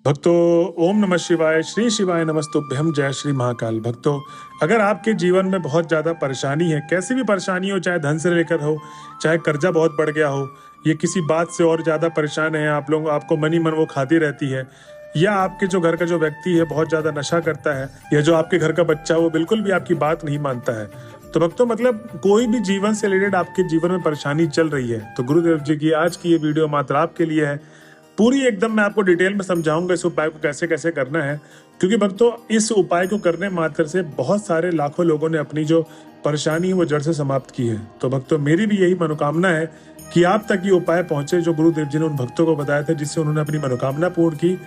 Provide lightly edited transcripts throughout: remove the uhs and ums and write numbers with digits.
भक्तों, ओम नमः शिवाय, श्री शिवाय नमस्तुभ्यम, जय श्री महाकाल। भक्तों, अगर आपके जीवन में बहुत ज़्यादा परेशानी है, कैसी भी परेशानी हो, चाहे धन से लेकर हो, चाहे कर्जा बहुत बढ़ गया हो, ये किसी बात से और ज़्यादा परेशान है आप लोग, आपको मन ही मन वो खाती रहती है, या आपके जो घर का जो व्यक्ति है बहुत ज़्यादा नशा करता है, या जो आपके घर का बच्चा वो बिल्कुल भी आपकी बात नहीं मानता है, तो भक्तों मतलब कोई भी जीवन से रिलेटेड आपके जीवन में परेशानी चल रही है, तो गुरुदेव जी की आज की ये वीडियो मात्र आपके लिए है। पूरी एकदम मैं आपको डिटेल में समझाऊंगा इस उपाय को कैसे कैसे करना है, क्योंकि भक्तों इस उपाय को करने मात्र से बहुत सारे लाखों लोगों ने अपनी जो परेशानी है वो जड़ से समाप्त की है। तो भक्तों मेरी भी यही मनोकामना है कि आप तक ये उपाय पहुंचे जो गुरुदेव जी ने उन भक्तों को बताया था, जिससे उन्होंने अपनी मनोकामना पूर्ण की।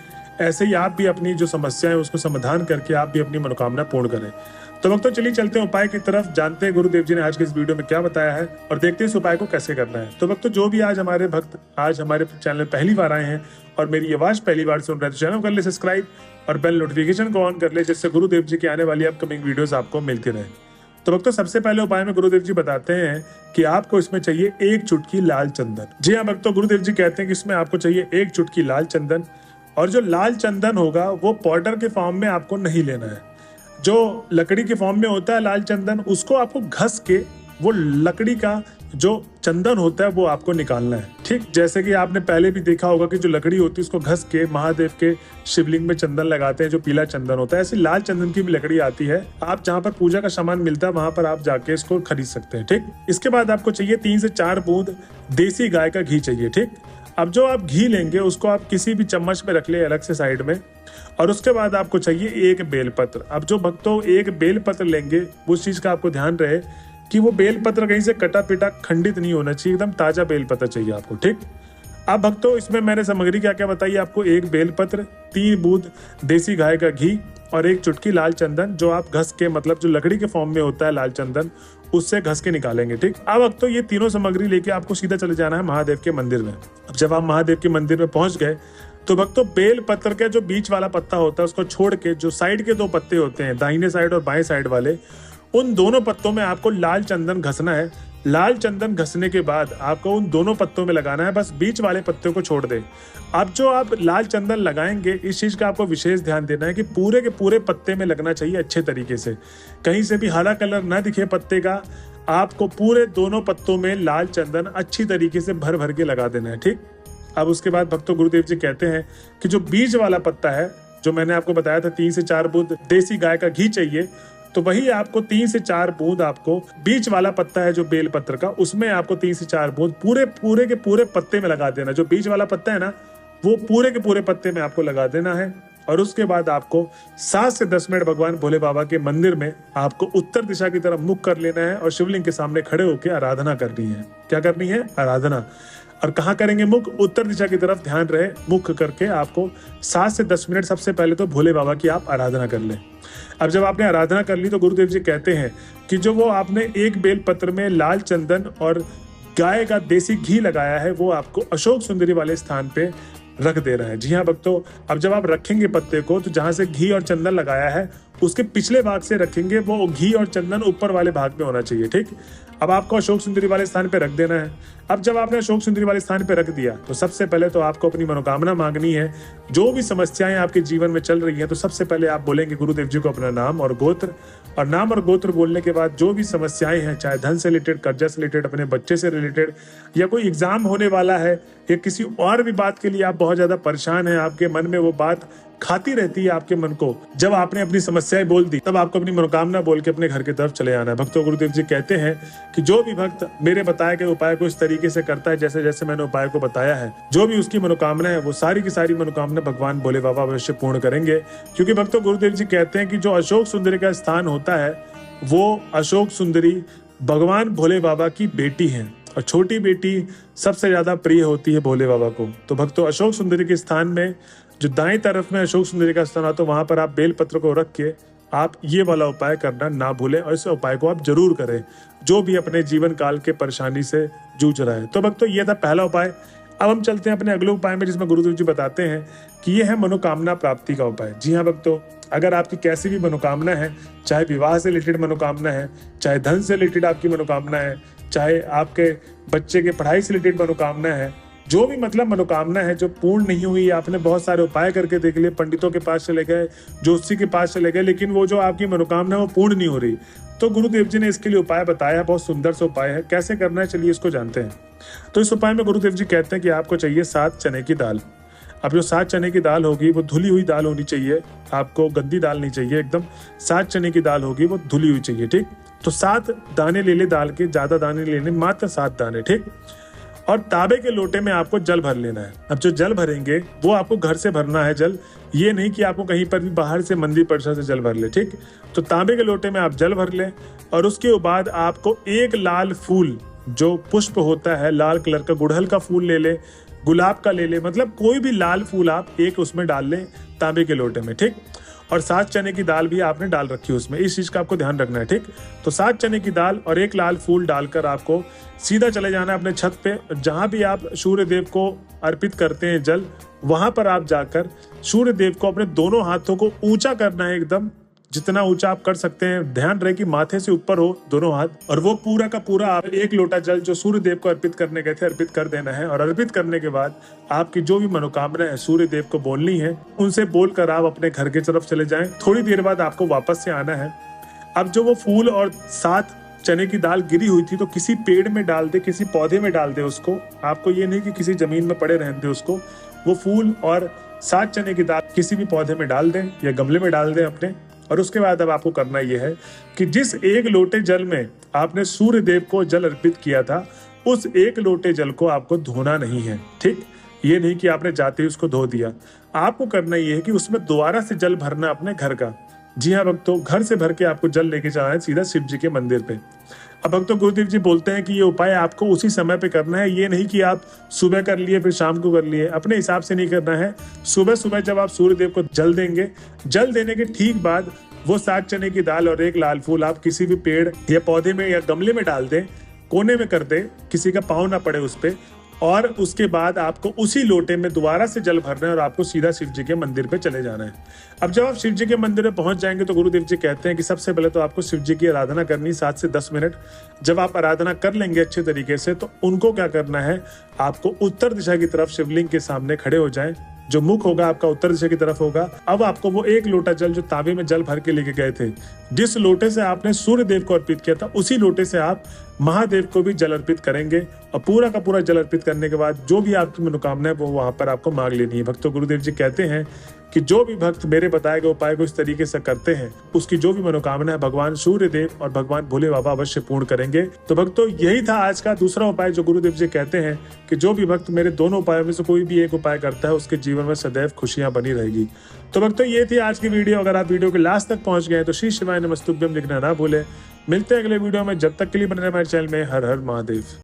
ऐसे ही आप भी अपनी जो समस्या है उसको समाधान करके आप भी अपनी मनोकामना पूर्ण करें। तो भक्तों चलिए चलते हैं उपाय की तरफ, जानते हैं गुरुदेव जी ने आज के इस वीडियो में क्या बताया है और देखते हैं इस उपाय को कैसे करना है। तो भक्तों जो भी आज हमारे भक्त आज हमारे चैनल पहली बार आए हैं और मेरी आवाज पहली बार सुन रहे हैं, तो चैनल कर ले सब्सक्राइब और बेल नोटिफिकेशन को ऑन कर ले, जिससे गुरुदेव जी की आने वाली अपकमिंग वीडियोस आपको मिलती रहे। तो भक्तों सबसे पहले उपाय में गुरुदेव जी बताते हैं कि आपको इसमें चाहिए एक चुटकी लाल चंदन। जी हाँ भक्तों, गुरुदेव जी कहते हैं कि इसमें आपको चाहिए एक चुटकी लाल चंदन, और जो लाल चंदन होगा वो पाउडर के फॉर्म में आपको नहीं लेना है। जो लकड़ी के फॉर्म में होता है लाल चंदन, उसको आपको घस के वो लकड़ी का जो चंदन होता है वो आपको निकालना है। ठीक जैसे कि आपने पहले भी देखा होगा कि जो लकड़ी होती है उसको घस के महादेव के शिवलिंग में चंदन लगाते हैं, जो पीला चंदन होता है। ऐसी लाल चंदन की भी लकड़ी आती है, आप जहाँ पर पूजा का सामान मिलता है वहां पर आप जाके इसको खरीद सकते हैं। ठीक, इसके बाद आपको चाहिए 3 से 4 बूंद देसी गाय का घी चाहिए। ठीक, अब जो आप घी लेंगे उसको आप किसी भी चम्मच में रख ले अलग से साइड में, और उसके बाद आपको चाहिए एक बेलपत्र। अब जो भक्तों एक बेलपत्र लेंगे उस चीज का आपको ध्यान रहे कि वो बेलपत्र कहीं से कटा पिटा खंडित नहीं होना चाहिए, एकदम ताजा बेलपत्र चाहिए आपको। ठीक, अब भक्तों इसमें मैंने सामग्री क्या क्या बताई आपको, एक बेलपत्र, 3 बूंद देसी गाय का घी और एक चुटकी लाल चंदन, जो आप घस के मतलब जो लकड़ी के फॉर्म में होता है लाल चंदन, उससे घस के निकालेंगे। ठीक, अब भक्तों ये तीनों सामग्री लेके आपको सीधा चले जाना है महादेव के मंदिर में। अब जब आप महादेव के मंदिर में पहुंच गए तो भक्तों बेल पत्र का जो बीच वाला पत्ता होता है उसको छोड़ के जो साइड के 2 पत्ते होते हैं, दाहिने साइड और बाएं साइड वाले, उन दोनों पत्तों में आपको लाल चंदन घसना है। लाल चंदन घसने के बाद आपको उन दोनों पत्तों में लगाना है, बस बीच वाले पत्ते को छोड़ दे। अब जो आप लाल चंदन लगाएंगे इस चीज का आपको विशेष ध्यान देना है कि पूरे के पूरे पत्ते में लगना चाहिए अच्छे तरीके से, कहीं से भी हरा कलर ना दिखे पत्ते का। आपको पूरे दोनों पत्तों में लाल चंदन अच्छी तरीके से भर भर के लगा देना है। ठीक, अब उसके बाद भक्तों गुरुदेव जी कहते हैं कि जो बीज वाला पत्ता है, जो मैंने आपको बताया था 3 से 4 बूंद देसी गाय का घी चाहिए, तो वही आपको 3 से 4 बूंद आपको बीच वाला पत्ता है जो बेल पत्र का, उसमें आपको 3 से 4 बूंद पूरे के पूरे पत्ते में लगा देना। जो बीच वाला पत्ता है ना वो पूरे के पूरे पत्ते में आपको लगा देना है, और उसके बाद आपको 7 से 10 मिनट भगवान भोले बाबा के मंदिर में आपको उत्तर दिशा की तरफ मुख कर लेना है और शिवलिंग के सामने खड़े होकर आराधना करनी है। क्या करनी है? आराधना। और कहाँ करेंगे मुख? उत्तर दिशा की तरफ ध्यान रहे, मुख करके आपको 7 से 10 मिनट सबसे पहले तो भोले बाबा की आप आराधना कर लें। अब जब आपने आराधना कर ली तो गुरुदेव जी कहते हैं कि जो वो आपने एक बेल पत्र में लाल चंदन और गाय का देसी घी लगाया है वो आपको अशोक सुंदरी वाले स्थान पे रख दे रहा है। जी हाँ भक्तों, अब जब आप रखेंगे पत्ते को तो जहां से घी और चंदन लगाया है उसके पिछले भाग से रखेंगे, वो घी और चंदन ऊपर वाले भाग में होना चाहिए। ठीक, अब आपको अशोक सुंदरी वाले स्थान पे रख देना है। अब जब आपने अशोक सुंदरी वाले स्थान पे रख दिया तो सबसे पहले तो आपको अपनी मनोकामना मांगनी है। जो भी समस्याएं आपके जीवन में चल रही हैं तो सबसे पहले आप बोलेंगे गुरुदेव जी को अपना नाम और गोत्र, और नाम और गोत्र बोलने के बाद जो भी समस्याएं हैं, चाहे धन से रिलेटेड, कर्जा से रिलेटेड, अपने बच्चे से रिलेटेड, या कोई एग्जाम होने वाला है, या किसी और भी बात के लिए आप बहुत ज्यादा परेशान हैं, आपके मन में वो बात खाती रहती है आपके मन को, जब आपने अपनी समस्याएं बोल दी तब आपको अपनी मनोकामना बोल के अपने घर की तरफ चले आना है। भक्तों गुरुदेव जी कहते हैं कि जो भी भक्त मेरे बताए गए उपाय को इस तरीके से करता है जैसे जैसे मैंने उपाय को बताया है, जो भी उसकी मनोकामना है वो सारी की सारी मनोकामना भगवान भोले बाबा अवश्य पूर्ण करेंगे। क्योंकि भक्तों गुरुदेव जी कहते हैं कि जो अशोक सुंदरी का स्थान होता है वो अशोक सुंदरी भगवान भोले बाबा की बेटी है, और छोटी बेटी सबसे ज्यादा प्रिय होती है भोले बाबा को। तो भक्तों अशोक सुंदरी के स्थान में जो दाएं तरफ में अशोक सुंदरी का स्थान आता है वहां पर आप बेल पत्र को रख के आप ये वाला उपाय करना ना भूलें, और इस उपाय को आप जरूर करें जो भी अपने जीवन काल के परेशानी से जूझ रहा है। तो भक्तों ये था पहला उपाय। अब हम चलते हैं अपने अगले उपाय में, जिसमें गुरुदेव जी बताते हैं कि ये है मनोकामना प्राप्ति का उपाय। जी हाँ भक्तों, अगर आपकी कैसी भी मनोकामना है, चाहे विवाह से रिलेटेड मनोकामना है, चाहे धन से रिलेटेड आपकी मनोकामना है, चाहे आपके बच्चे के पढ़ाई से रिलेटेड मनोकामना है, जो भी मतलब मनोकामना है जो पूर्ण नहीं हुई, आपने बहुत सारे उपाय करके देख लिए, पंडितों के पास चले गए, ज्योतिषी के पास चले गए, लेकिन वो जो आपकी मनोकामना है वो पूर्ण नहीं हो रही, तो गुरुदेव जी ने इसके लिए उपाय बताया है। बहुत सुंदर सा उपाय है, कैसे करना है चलिए इसको जानते हैं। तो इस उपाय में गुरुदेव जी कहते हैं कि आपको चाहिए 7 चने की दाल। अब जो 7 चने की दाल होगी वो धुली हुई दाल होनी चाहिए, आपको गंदी दाल नहीं चाहिए एकदम। 7 चने की दाल होगी वो धुली हुई चाहिए, ठीक। तो 7 दाने ले ले दाल के, ज्यादा दाने लेने, मात्र 7 दाने, ठीक। और तांबे के लोटे में आपको जल भर लेना है। अब जो जल भरेंगे वो आपको घर से भरना है जल, ये नहीं कि आपको कहीं पर भी बाहर से मंदिर परिसर से जल भर ले, ठीक। तो तांबे के लोटे में आप जल भर लें और उसके बाद आपको एक लाल फूल जो पुष्प होता है लाल कलर का, गुड़हल का फूल ले ले, गुलाब का ले ले, मतलब कोई भी लाल फूल आप एक उसमें डाल लें तांबे के लोटे में, ठीक। और 7 चने की दाल भी आपने डाल रखी है उसमें, इस चीज का आपको ध्यान रखना है, ठीक। तो 7 चने की दाल और एक लाल फूल डालकर आपको सीधा चले जाना है अपने छत पे, जहां भी आप सूर्य देव को अर्पित करते हैं जल, वहां पर आप जाकर सूर्य देव को अपने दोनों हाथों को ऊंचा करना है, एकदम जितना ऊंचा आप कर सकते हैं। ध्यान रहे कि माथे से ऊपर हो दोनों हाथ, और वो पूरा का पूरा आप 1 लोटा जल जो सूर्य देव को अर्पित करने गए थे अर्पित कर देना है। और अर्पित करने के बाद आपकी जो भी मनोकामना है सूर्य देव को बोलनी है, उनसे बोलकर आप अपने घर की तरफ चले जाएं। थोड़ी देर बाद आपको वापस से आना है। अब जो वो फूल और 7 चने की दाल गिरी हुई थी तो किसी पेड़ में डाल दे, किसी पौधे में डाल दे उसको, आपको ये नहीं कि किसी जमीन में पड़े रहने दे उसको। वो फूल और 7 चने की दाल किसी भी पौधे में डाल दें या गमले में डाल दें अपने। और उसके बाद अब आपको करना यह है कि जिस 1 लोटे जल में आपने सूर्य देव को जल अर्पित किया था, उस 1 लोटे जल को आपको धोना नहीं है, ठीक। ये नहीं कि आपने जाते ही उसको धो दिया, आपको करना यह है कि उसमें दोबारा से जल भरना अपने घर का। जी हाँ भक्तों, घर से भर के आपको जल लेके जाना है सीधा शिव जी के मंदिर पे। अब भक्तों गुरुदेव जी बोलते हैं कि ये उपाय आपको उसी समय पे करना है, ये नहीं कि आप सुबह कर लिए फिर शाम को कर लिए, अपने हिसाब से नहीं करना है। सुबह सुबह जब आप सूर्य देव को जल देंगे, जल देने के ठीक बाद वो 7 चने की दाल और 1 लाल फूल आप किसी भी पेड़ या पौधे में या गमले में डाल दें, कोने में कर दें, किसी का पाँव ना पड़े उस पे। और उसके बाद आपको उसी लोटे में दोबारा से जल भरना है और आपको सीधा शिव जी के मंदिर पे चले जाना है। अब जब आप शिव जी के मंदिर में पहुंच जाएंगे तो गुरुदेव जी कहते हैं कि सबसे पहले तो आपको शिव जी की आराधना करनी 7 से 10 मिनट। जब आप आराधना कर लेंगे अच्छे तरीके से तो उनको क्या करना है, आपको उत्तर दिशा की तरफ शिवलिंग के सामने खड़े हो जाएं, जो मुख होगा आपका उत्तर दिशा की तरफ होगा। अब आपको वो 1 लोटा जल जो तांबे में जल भर के लेके गए थे, जिस लोटे से आपने सूर्य देव को अर्पित किया था, उसी लोटे से आप महादेव को भी जल अर्पित करेंगे। और पूरा का पूरा जल अर्पित करने के बाद जो भी आपकी मनोकामना है वो वहां पर आपको मांग लेनी है। भक्तों गुरुदेव जी कहते हैं कि जो भी भक्त मेरे बताए गए उपाय को इस तरीके से करते हैं, उसकी जो भी मनोकामना है भगवान सूर्य देव और भगवान भोले बाबा अवश्य पूर्ण करेंगे। तो भक्तों यही था आज का दूसरा उपाय जो गुरुदेव जी कहते हैं कि जो भी भक्त मेरे दोनों उपायों में से कोई भी एक उपाय करता है उसके जीवन में सदैव खुशियां बनी रहेगी। तो भक्तों ये थी आज की वीडियो। अगर आप वीडियो के लास्ट तक पहुंच गए तो श्री शिवाय नमस्तुभ्यम लिखना ना भूले। मिलते हैं अगले वीडियो में, जब तक के लिए बने रहे हमारे चैनल में। हर हर महादेव।